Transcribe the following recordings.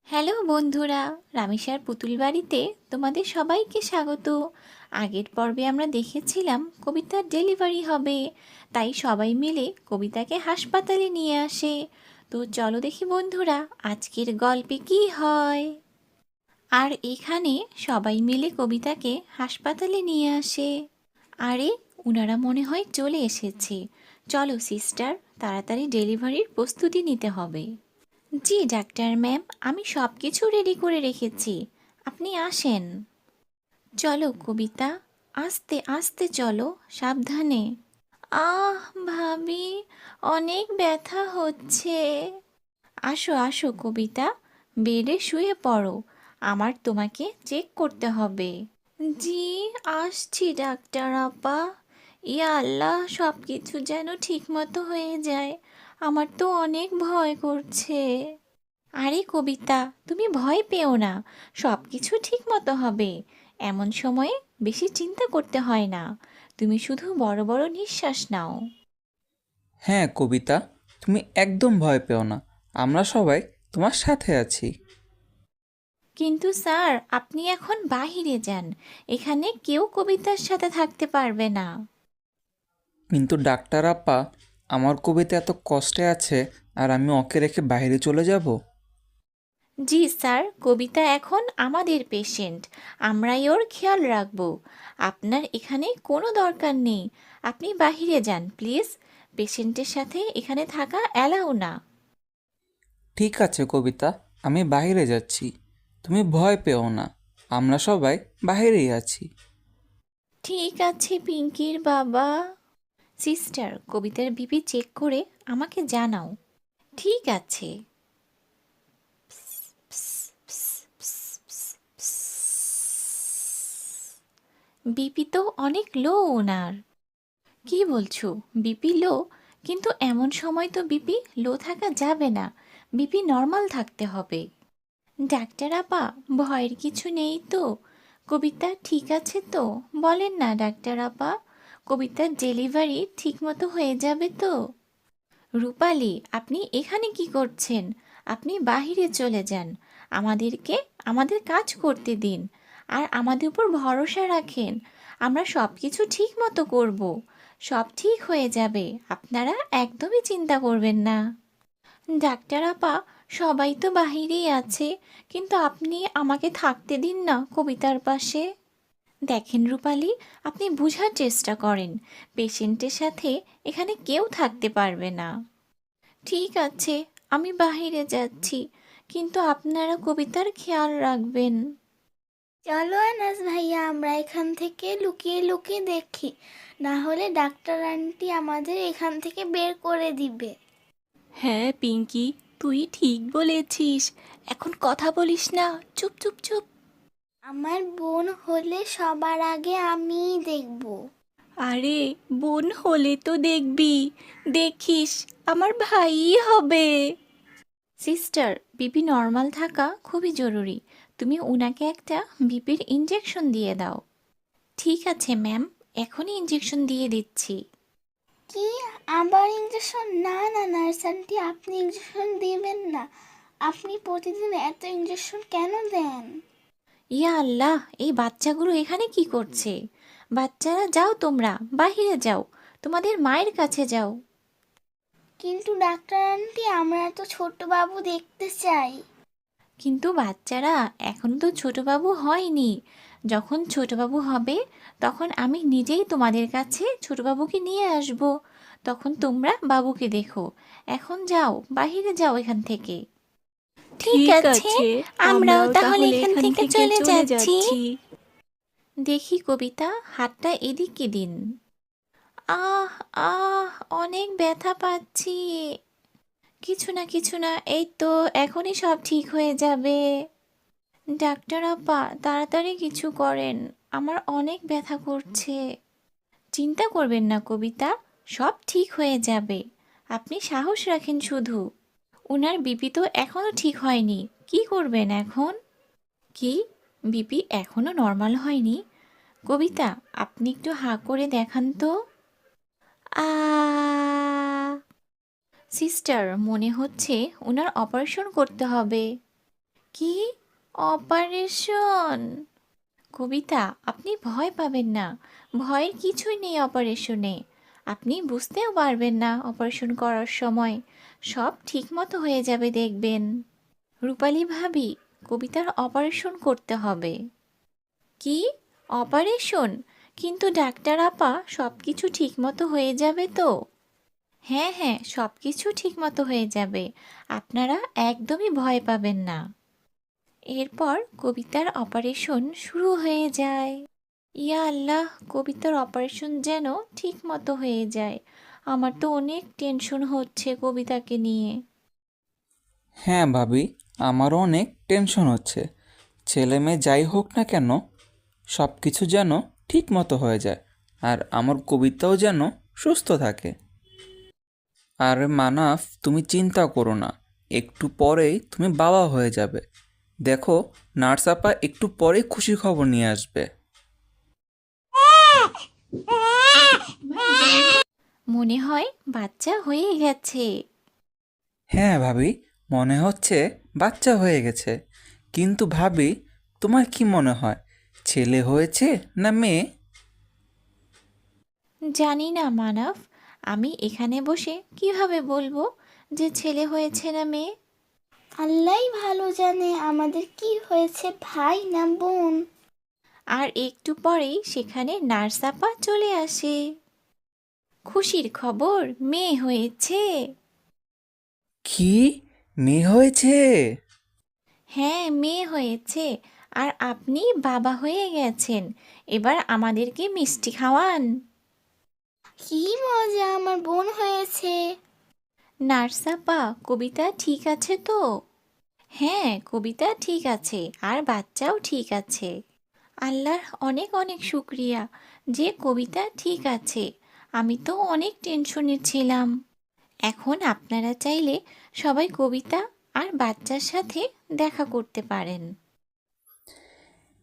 Hello বন্ধুরা, রামেশার পুতুল বাড়িতে তোমাদের সবাইকে স্বাগত। আগের পর্বে আমরা দেখেছিলাম কবিতার ডেলিভারি হবে, তাই সবাই মিলে কবিতাকে হাসপাতালে নিয়ে আসে। তো চলো দেখি বন্ধুরা, আজকের গল্পে কি হয়। আর এখানে সবাই মিলে কবিতাকে হাসপাতালে নিয়ে আসে। আরে, উনারা মনে হয় চলে এসেছে। চলো সিস্টার, তাড়াতাড়ি ডেলিভারির প্রস্তুতি নিতে হবে। জি ডাক্তার ম্যাম, আমি সব কিছু রেডি করে রেখেছি, আপনি আসেন। চলো কবিতা, আস্তে আস্তে চলো, সাবধানে। আহ ভাবি, অনেক ব্যথা হচ্ছে। আসো আসো কবিতা, বেডে শুয়ে পড়ো, আমার তোমাকে চেক করতে হবে। জি, আসছি ডাক্তার আপা। ইয়া আল্লাহ, সব কিছু যেন ঠিকমতো হয়ে যায়, আমার তো অনেক ভয় করছে। আরে কবিতা, তুমি ভয় পেও না, সব কিছু ঠিক মতো হবে। এমন সময়ে বেশি চিন্তা করতে হয় না, তুমি শুধু বড় বড় নিঃশ্বাস নাও। হ্যাঁ কবিতা, তুমি একদম ভয় পেও না। আমরা সবাই তোমার সাথে আছি। কিন্তু স্যার, আপনি এখন বাহিরে যান, এখানে কেউ কবিতার সাথে থাকতে পারবে না। কিন্তু ডাক্তার আপা, আমার কবিতা এত কষ্টে আছে, আর আমি ওকে রেখে বাইরে চলে যাব? জি স্যার, কবিতা এখন আমাদের পেশেন্ট, আমরাই ওর খেয়াল রাখবো। আপনার এখানে কোনো দরকার নেই, আপনি বাহিরে যান প্লিজ, পেশেন্টের সাথে এখানে থাকা অ্যালাউ না। ঠিক আছে কবিতা, আমি বাইরে যাচ্ছি। তুমি ভয় পেও না, আমরা সবাই বাইরেই আছি। ঠিক আছে পিঙ্কির বাবা। সিস্টার, কবিতার বিপি চেক করে আমাকে জানাও। ঠিক আছে। বিপি তো অনেক লো ওনার। কি বলছো, বিপি লো? কিন্তু এমন সময় তো বিপি লো থাকা যাবে না, বিপি নর্মাল থাকতে হবে। ডাক্তার আপা, ভয়ের কিছু নেই তো? কবিতা ঠিক আছে তো? বলেন না ডাক্তার আপা, কবিতার ডেলিভারি ঠিকমতো হয়ে যাবে তো? রূপালি, আপনি এখানে কি করছেন? আপনি বাহিরে চলে যান, আমাদেরকে আমাদের কাজ করতে দিন, আর আমাদের উপর ভরসা রাখেন, আমরা সব কিছু ঠিক মতো করব, সব ঠিক হয়ে যাবে, আপনারা একদমই চিন্তা করবেন না। ডাক্তার আপা, সবাই তো বাহিরেই আছে, কিন্তু আপনি আমাকে থাকতে দিন না কবিতার পাশে। দেখেন রূপালি, আপনি বোঝার চেষ্টা করেন, পেশেন্টের সাথে এখানে কেউ থাকতে পারবে না। ঠিক আছে, আমি বাহিরে যাচ্ছি, কিন্তু আপনারা কবিতার খেয়াল রাখবেন। চলো আনাস ভাইয়া, আমরা এখান থেকে লুকিয়ে লুকিয়ে দেখি, না হলে ডাক্তার আন্টি আমাদের এখান থেকে বের করে দিবে। হ্যাঁ পিঙ্কি, তুই ঠিক বলেছিস, এখন কথা বলিস না, চুপ চুপ চুপ। আমার বোন হলে সবার আগে আমিই দেখব। আরে, বোন হলে তো দেখবি, দেখিস, আমার ভাইই হবে। সিস্টার, বিপি নর্মাল থাকা খুবই জরুরি, তুমি উনাকে একটা বিপির ইঞ্জেকশন দিয়ে দাও। ঠিক আছে ম্যাম, এখনই ইঞ্জেকশন দিয়ে দিচ্ছি। কি? আবার ইঞ্জেকশন? না না নার্স আন্টি, আপনি ইঞ্জেকশন দিবেন না। আপনি প্রতিদিন এত ইঞ্জেকশন কেন দেন? ইয়া আল্লাহ, এই বাচ্চাগুলো এখানে কি করছে? বাচ্চারা যাও, তোমরা বাহিরে যাও, তোমাদের মায়ের কাছে যাও। কিন্তু ডাক্তার আন্টি, আমরা তো ছোট বাবু দেখতে চাই। কিন্তু বাচ্চারা, এখন তো ছোটবাবু হয়নি, যখন ছোটবাবু হবে তখন আমি নিজেই তোমাদের কাছে ছোটবাবুকে নিয়ে আসব, তখন তোমরা বাবুকে দেখো। এখন যাও, বাহিরে যাও এখান থেকে। ঠিক ঠিক আছে, আছে, আমরাও আমরাও তাহলে তাহলে এখান এখান থেকে থেকে চলে চলে যাচ্ছি। যাচ্ছি। দেখি কবিতা, হাতটা এদিকে দিন। আহ আহ, অনেক ব্যথা পাচ্ছি। কিছু না কিছু না, এই তো এখনই সব ঠিক হয়ে যাবে। ডাক্তার আপা, তাড়াতাড়ি কিছু করেন, আমার অনেক ব্যথা করছে। চিন্তা করবেন না কবিতা, সব ঠিক হয়ে যাবে, আপনি সাহস রাখেন শুধু। ওনার বিপি তো এখনো ঠিক হয়নি, কি করবেন এখন? কি, বিপি এখনো নর্মাল হয়নি? কবিতা, আপনি একটু হাঁ করে দেখান তো। আ সিস্টার, মনে হচ্ছে ওনার অপারেশন করতে হবে। কি অপারেশন? কবিতা, আপনি ভয় পাবেন না। ভয়ের কিছুই নেই অপারেশনে। আপনি বুঝতেও পারবেন না অপারেশন করার সময়। সব ঠিকমতো হয়ে যাবে দেখবেন। রূপালী ভাবি, কবিতার অপারেশন করতে হবে। কি অপারেশন? কিন্তু ডাক্তার আপা, সব কিছু ঠিকমতো হয়ে যাবে তো? হ্যাঁ হ্যাঁ, সব কিছু ঠিকমতো হয়ে যাবে। আপনারা একদমই ভয় পাবেন না। এরপর কবিতার অপারেশন শুরু হয়ে যায়। ইয়া আল্লাহ, কবিতার অপারেশন যেন ঠিক মতো হয়ে যায়। আমার তো অনেক টেনশন হচ্ছে কবিতাকে নিয়ে। হ্যাঁ ভাবি, আমারও অনেক টেনশন হচ্ছে। ছেলে মেয়ে যাই হোক না কেন, সব কিছু যেন ঠিক মতো হয়ে যায়, আর আমার কবিতাও যেন সুস্থ থাকে। আর মানাফ, তুমি চিন্তা করো না, একটু পরেই তুমি বাবা হয়ে যাবে। দেখো, নার্স আপা একটু পরেই খুশি খবর নিয়ে আসবে। মনে হয় বাচ্চা হয়ে গেছে। হ্যাঁ ভাবি, মনে হচ্ছে বাচ্চা হয়ে গেছে। কিন্তু ভাবি, তোমার কি মনে হয়, ছেলে হয়েছে না মেয়ে? জানি না মানব, আমি এখানে বসে কিভাবে বলবো যে ছেলে হয়েছে না মেয়ে? আল্লাহই ভালো জানে আমাদের কি হয়েছে, ভাই না বোন। আর একটু পরেই সেখানে নার্স আপা চলে আসে। খুশির খবর, মেয়ে হয়েছে। কি, মেয়ে হয়েছে? হ্যাঁ, মেয়ে হয়েছে। আর আপনি বাবা হয়ে গেছেন। এবার আমাদেরকে মিষ্টি খাওয়ান। কি মজা, আমার বোন হয়েছে। নার্স আপা, কবিতা ঠিক আছে তো? হ্যাঁ, কবিতা ঠিক আছে, আর বাচ্চাও ঠিক আছে। আল্লাহর অনেক অনেক শুক্রিয়া যে কবিতা ঠিক আছে। আমি তো অনেক টেনশনে ছিলাম। এখন আপনারা চাইলে সবাই কবিতা আর বাচ্চার সাথে দেখা করতে পারেন।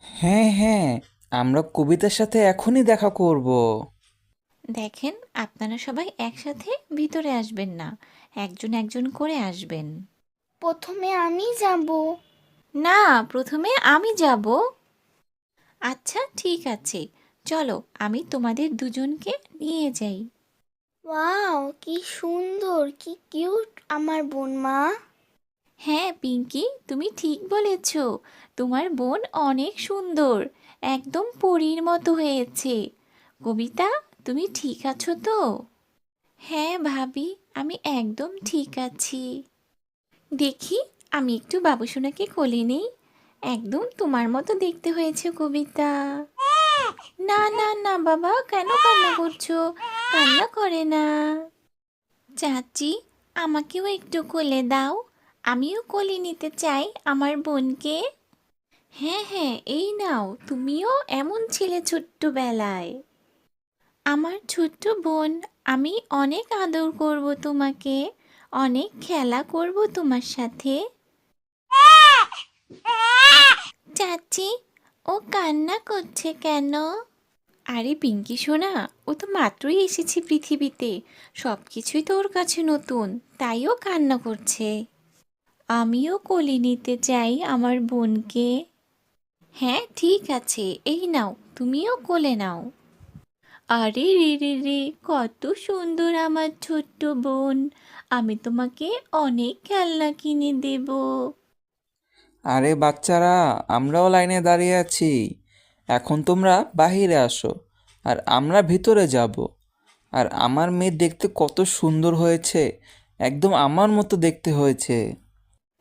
হ্যাঁ হ্যাঁ, আমরা কবিতার সাথে এখনই দেখা করব। দেখেন, আপনারা সবাই একসাথে ভিতরে আসবেন না, একজন একজন করে আসবেন। প্রথমে আমি যাব। না, প্রথমে আমি যাব। আচ্ছা ঠিক আছে, চলো আমি তোমাদের দুজনকে নিয়ে যাই। ওয়াও, কি সুন্দর, কি কিউট আমার বোন মা। হ্যাঁ পিঙ্কি, তুমি ঠিক বলেছ। তোমার বোন অনেক সুন্দর, একদম পরীর মতো হয়েছে। কবিতা, তুমি ঠিক আছো তো? হ্যাঁ ভাবি, আমি একদম ঠিক আছি। দেখি, আমি একটু বাবুসোনাকে কোলে নেই। একদম তোমার মতো দেখতে হয়েছে কবিতা। না না না বাবা, কেন কান্না করছো? কান্না করে না। চাচি, আমাকেও একটু কোলে দাও। আমিও কোলে নিতে চাই আমার বোনকে। হ্যাঁ হ্যাঁ, এই নাও, তুমিও এমন ছিলে ছোট্টবেলায়। আমার ছোট্ট বোন, আমি অনেক আদর করব তোমাকে, অনেক খেলা করব তোমার সাথে। চাচি, ও কান্না করছে কেন? আরে পিঙ্কি সোনা, ও তো মাত্রই এসেছে পৃথিবীতে, সব কিছুই তো ওর কাছে নতুন, তাই ও কান্না করছে। আমিও কোলে নিতে চাই আমার বোনকে। হ্যাঁ ঠিক আছে, এই নাও, তুমিও কোলে নাও। আরে রে রে রে, কত সুন্দর আমার ছোট্ট বোন। আমি তোমাকে অনেক খেলনা কিনে দেব। আরে বাচ্চারা, আমরাও লাইনে দাঁড়িয়ে আছি। এখন তোমরা বাহিরে আসো, আর আমরা ভিতরে যাব। আর আমার মেয়ে দেখতে কত সুন্দর হয়েছে, একদম আমার মতো দেখতে হয়েছে।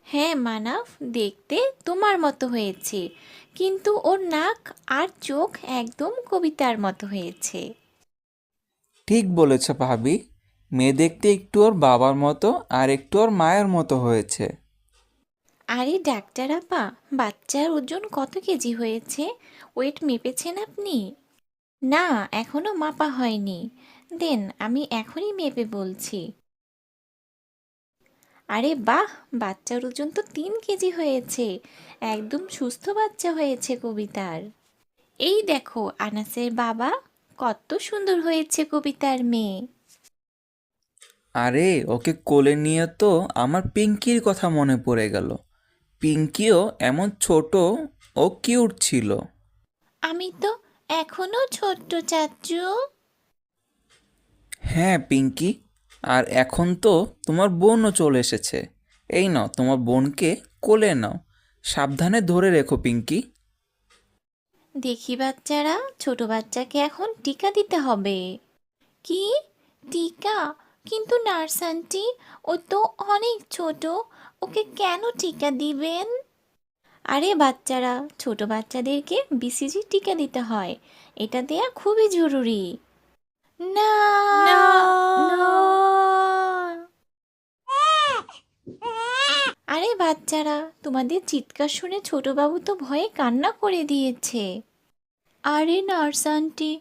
হ্যাঁ মানাফ, দেখতে তোমার মতো হয়েছে, কিন্তু ওর নাক আর চোখ একদম কবিতার মতো হয়েছে। ঠিক বলেছ ভাবি, মেয়ে দেখতে একটু ওর বাবার মতো আর একটু ওর মায়ের মতো হয়েছে। আরে ডাক্তার আপা, বাচ্চার ওজন কত কেজি হয়েছে? ওয়েট মেপেছেন আপনি? না, এখনো মাপা হয়নি। দেন, আমি এখনই মেপে বলছি। আরে বাহ, বাচ্চার ওজন তো 3 কেজি হয়েছে। একদম সুস্থ বাচ্চা হয়েছে কবিতার। এই দেখো আনাসের বাবা, কত সুন্দর হয়েছে কবিতার মেয়ে। আরে ওকে কোলে নিয়ে তো আমার পিঙ্কির কথা মনে পড়ে গেল। পিঙ্কিও এমন ছোট ও কিউট ছিল। আমি তো এখনো ছোট্ট চাচ্চু। হ্যাঁ পিঙ্কি, আর এখন তো তোমার বোনও চলে এসেছে। এই নাও, তোমার বোনকে কোলে নাও, সাবধানে ধরে রেখো পিঙ্কি। দেখি বাচ্চারা, ছোট বাচ্চাকে এখন টিকা দিতে হবে। কি টিকা? কিন্তু নার্স আন্টি, ও তো অনেক ছোট, ওকে কেন টিকা দিবেন? আরে বাচ্চারা, ছোট বাচ্চাদেরকে বিসিজি টিকা দিতে হয়, এটা দেয়া খুবই জরুরি। না, না, না। আরে বাচ্চারা, তোমাদের চিৎকার শুনে ছোটবাবু তো ভয়ে কান্না করে দিয়েছে। আরে নার্স আন্টি,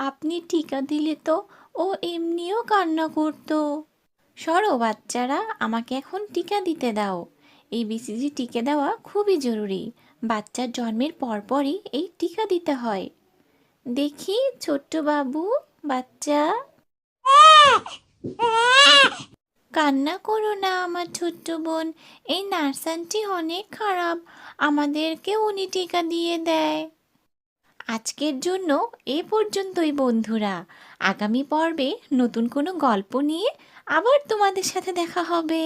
আপনি টিকা দিলে তো ও এমনিও কান্না করতো। সরো বাচ্চারা, আমাকে এখন টিকা দিতে দাও। এই বিসিজি টিকা দেওয়া খুবই জরুরি। বাচ্চার জন্মের পরপরই এই টিকা দিতে হয়। দেখি ছোট্ট বাবু, বাচ্চা, কান্না করো না আমার ছোট্ট বোন। এই নার্স আন্টি অনেক খারাপ, আমাদেরকে উনি টিকা দিয়ে দেয়। আজকের জন্য এ পর্যন্তই বন্ধুরা। আগামী পর্বে নতুন কোনো গল্প নিয়ে আবার তোমাদের সাথে দেখা হবে।